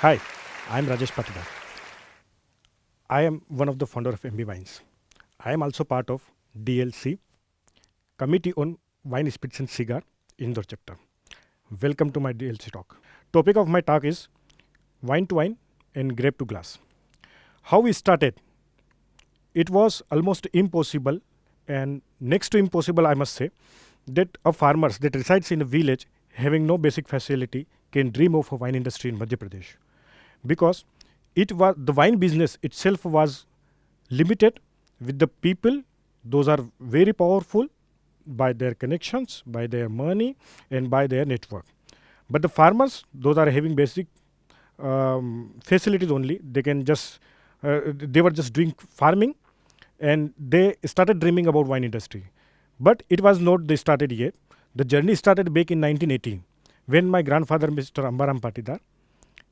Hi, I'm Rajesh Patidar. I am one of the founder of MB Wines. I am also part of DLC, Committee on Wine Spirits and Cigar, Indore chapter. Welcome to my DLC talk. Topic of my talk is wine to wine and grape to glass. How we started? It was almost impossible, and next to impossible, I must say, that a farmers that resides in a village having no basic facility can dream of a wine industry in Madhya Pradesh, because it was the wine business itself was limited with the people. Those are very powerful by their connections, by their money, and by their network. But the farmers, those are having basic facilities only. They can just they were just doing farming, and they started dreaming about wine industry. But it was not they started yet. The journey started back in 1918 when my grandfather, Mr. Ambaram Patidar,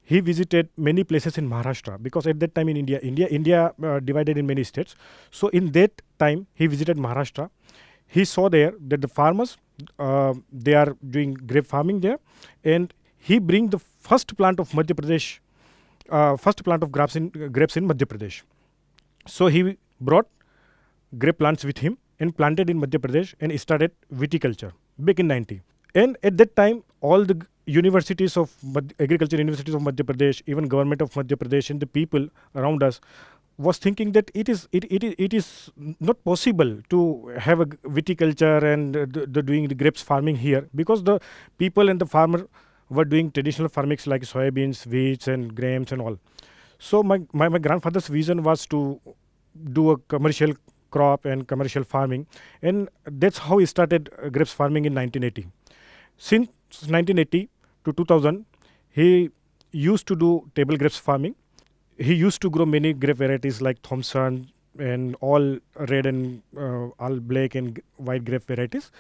he visited many places in Maharashtra, because at that time in India divided in many states. So in that time he visited Maharashtra. He saw there that the farmers they are doing grape farming there, and he bring the first plant of Madhya Pradesh, first plant of grapes in Madhya Pradesh. So he brought grape plants with him and planted in Madhya Pradesh and started viticulture back in 90. And at that time, all the universities of agriculture universities of Madhya Pradesh, even government of Madhya Pradesh, and the people around us was thinking that it is not possible to have a viticulture and the doing the grapes farming here, because the people and the farmer were doing traditional farmings like soybeans, wheats, and grapes and all. So my grandfather's vision was to do a commercial crop and commercial farming, and that's how he started grapes farming in 1980. Since 1980 to 2000, he used to do table grapes farming. He used to grow many grape varieties like Thompson and all red and all black and white grape varieties,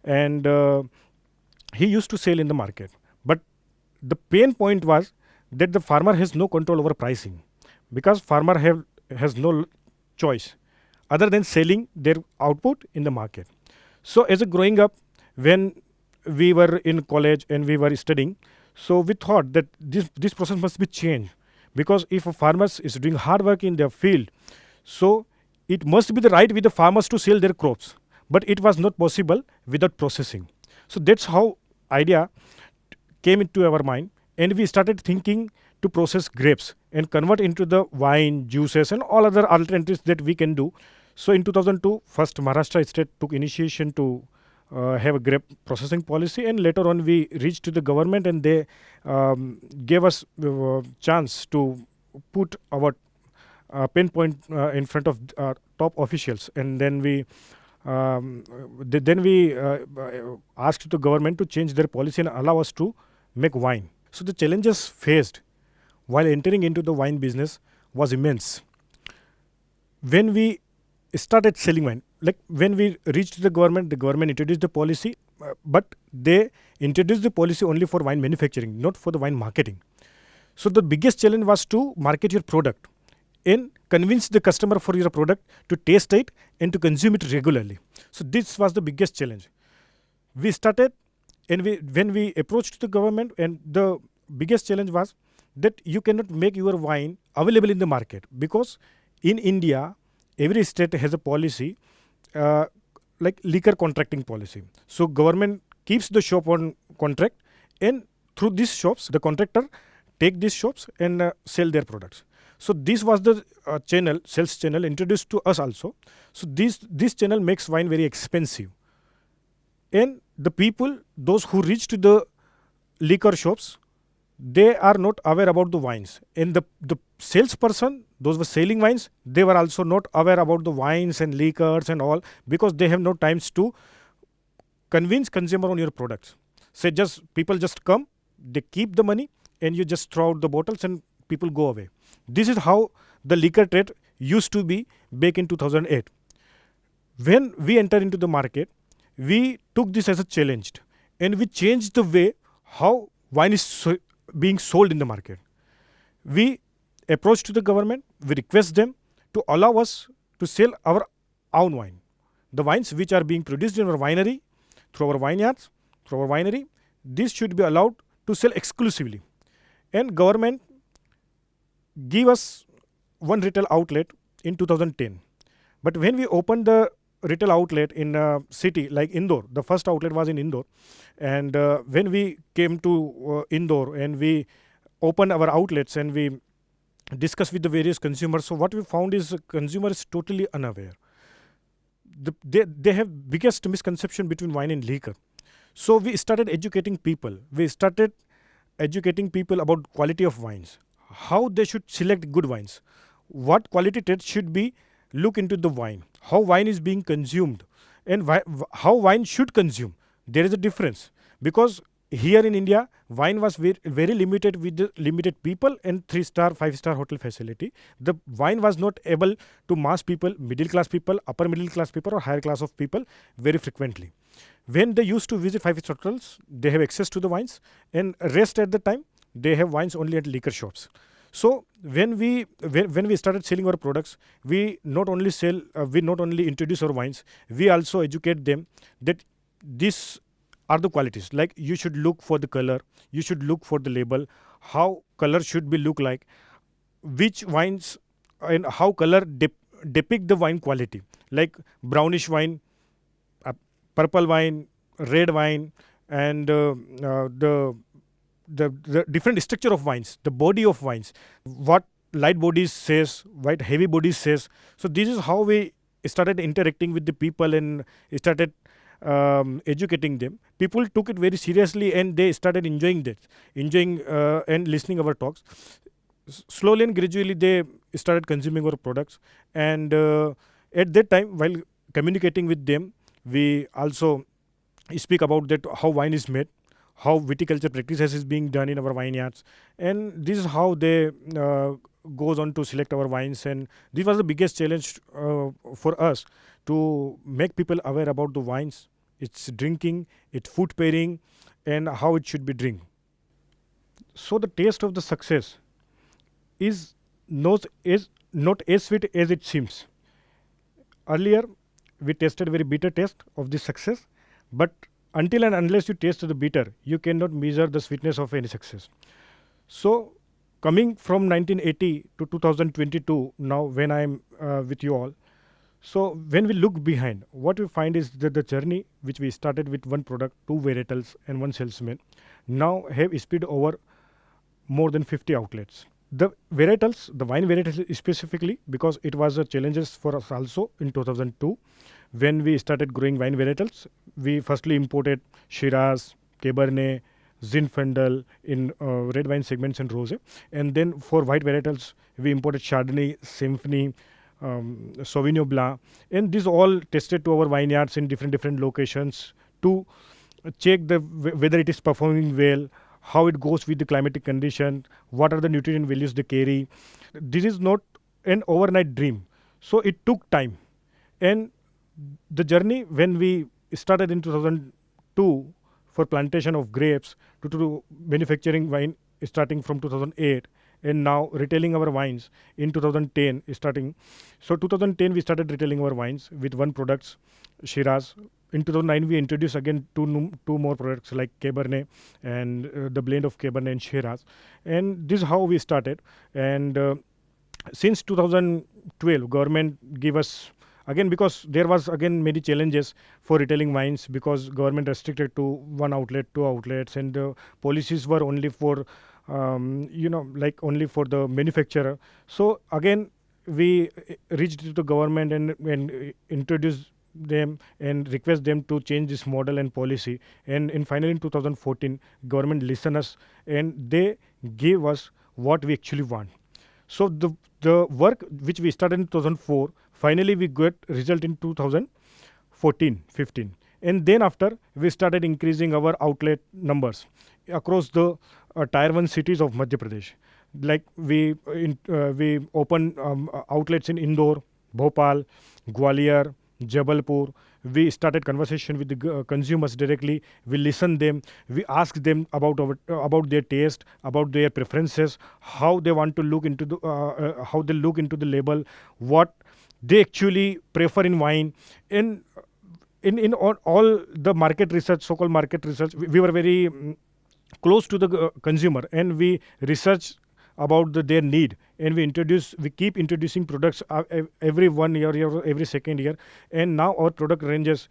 and he used to sell in the market. But the pain point was that the farmer has no control over pricing, because farmer has no choice other than selling their output in the market. So as a growing up, when we were in college and we were studying, so we thought that this process must be changed, because if a farmer is doing hard work in their field, so it must be the right with the farmers to sell their crops, but it was not possible without processing. So that's how idea came into our mind, and we started thinking to process grapes and convert into the wine, juices, and all other alternatives that we can do. So in 2002, first Maharashtra state took initiation to have a grape processing policy, and later on we reached to the government, and they gave us chance to put our pain point in front of top officials, and then we asked the government to change their policy and allow us to make wine. So the challenges faced while entering into the wine business was immense. When we started selling wine, like when we reached the government introduced the policy, but they introduced the policy only for wine manufacturing, not for the wine marketing. So the biggest challenge was to market your product and convince the customer for your product to taste it and to consume it regularly. So this was the biggest challenge. We started, and when we approached the government, and the biggest challenge was that you cannot make your wine available in the market, because in India, every state has a policy like liquor contracting policy. So government keeps the shop on contract, and through these shops, the contractor take these shops and sell their products. So this was the sales channel introduced to us also. So this channel makes wine very expensive, and the people, those who reach to the liquor shops, they are not aware about the wines, and the salesperson, those were selling wines, they were also not aware about the wines and liquors and all, because they have no times to convince consumer on your products. Say just people just come, they keep the money, and you just throw out the bottles and people go away. This is how the liquor trade used to be back in 2008. When we entered into the market, we took this as a challenge, and we changed the way how wine is being sold in the market. We approached to the government, we request them to allow us to sell our own wine. The wines which are being produced in our winery, through our vineyards, through our winery, this should be allowed to sell exclusively. And government give us one retail outlet in 2010. But when we opened the retail outlet in a city like Indore, the first outlet was in Indore, and when we came to Indore and we opened our outlets and we discussed with the various consumers, so what we found is consumer is totally unaware. They have biggest misconception between wine and liquor. So we started educating people. We started educating people about quality of wines, how they should select good wines, what quality traits should be look into the wine, how wine is being consumed, and how wine should consume. There is a difference because here in India, wine was very limited with the limited people and 3-star, 5-star hotel facility. The wine was not able to mass people, middle class people, upper middle class people, or higher class of people very frequently. When they used to visit 5-star hotels, they have access to the wines, and rest at the time they have wines only at liquor shops. So when we started selling our products, we not only introduce our wines, we also educate them that these are the qualities. Like you should look for the color, you should look for the label, how color should be look like, which wines and how color depict the wine quality. Like brownish wine, purple wine, red wine, and the different structure of wines, the body of wines, what light bodies says, what heavy bodies says. So this is how we started interacting with the people and started educating them. People took it very seriously and they started enjoying and listening our talks. Slowly and gradually they started consuming our products, and at that time, while communicating with them, we also speak about that how wine is made, how viticulture practices is being done in our vineyards, and this is how they goes on to select our wines. And this was the biggest challenge for us, to make people aware about the wines, its drinking, its food pairing, and how it should be drink. So the taste of the success is not as sweet as it seems. Earlier we tasted very bitter taste of this success, but until and unless you taste the bitter, you cannot measure the sweetness of any success. So coming from 1980 to 2022, now when I'm with you all, so when we look behind, what we find is that the journey which we started with one product, 2 varietals and 1 salesman, now have spread over more than 50 outlets. The varietals, the wine varietals specifically, because it was a challenges for us also in 2002. When we started growing wine varietals, we firstly imported Shiraz, Cabernet, Zinfandel in red wine segments and rosé. And then for white varietals, we imported Chardonnay, Symphony, Sauvignon Blanc. And these all tested to our vineyards in different locations to check whether it is performing well, how it goes with the climatic condition, what are the nutrient values they carry. This is not an overnight dream. So it took time. And the journey, when we started in 2002 for plantation of grapes to manufacturing wine starting from 2008, and now retailing our wines in 2010 starting. So 2010 we started retailing our wines with 1 products, Shiraz. In 2009 we introduced again two more products like Cabernet and the blend of Cabernet and Shiraz. And this is how we started. And since 2012, government gave us, again because there was again many challenges for retailing wines, because government restricted to 1 outlet, 2 outlets, and the policies were only for like only for the manufacturer. So again we reached to the government and introduced them and request them to change this model and policy. And finally in 2014, government listened us and they gave us what we actually want. So the work which we started in 2004, finally we got result in 2014-15. And then after, we started increasing our outlet numbers across the tier 1 cities of Madhya Pradesh. Like we opened outlets in Indore, Bhopal, Gwalior, Jabalpur. We started conversation with the consumers directly. We listened them. We asked them about their taste, about their preferences, how they want to look into the label, what they actually prefer in wine. In all the market research, so-called market research, we were very close to the consumer, and we researched about their need, and we keep introducing products every 1 year, every second year, and now our product ranges,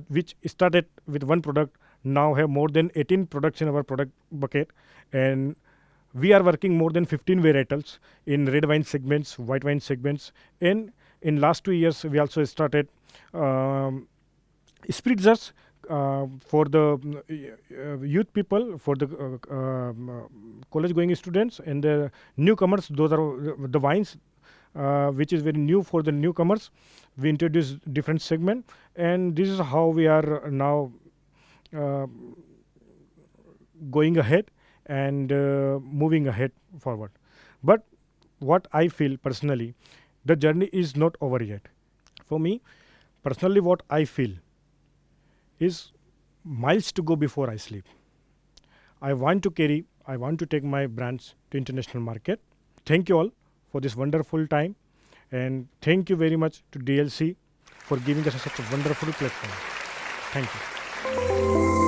which started with one product, now have more than 18 products in our product bucket, and we are working more than 15 varietals in red wine segments, white wine segments, and in last 2 years we also started spritzers for the youth people, for the college going students and the newcomers. Those are the wines which is very new for the newcomers. We introduce different segment, and this is how we are now going ahead and moving ahead forward. But what I feel personally, the journey is not over yet. For me personally, what I feel is miles to go before I sleep. I want to take my brands to international market. Thank you all for this wonderful time, and thank you very much to DLC for giving us such a wonderful platform. Thank you.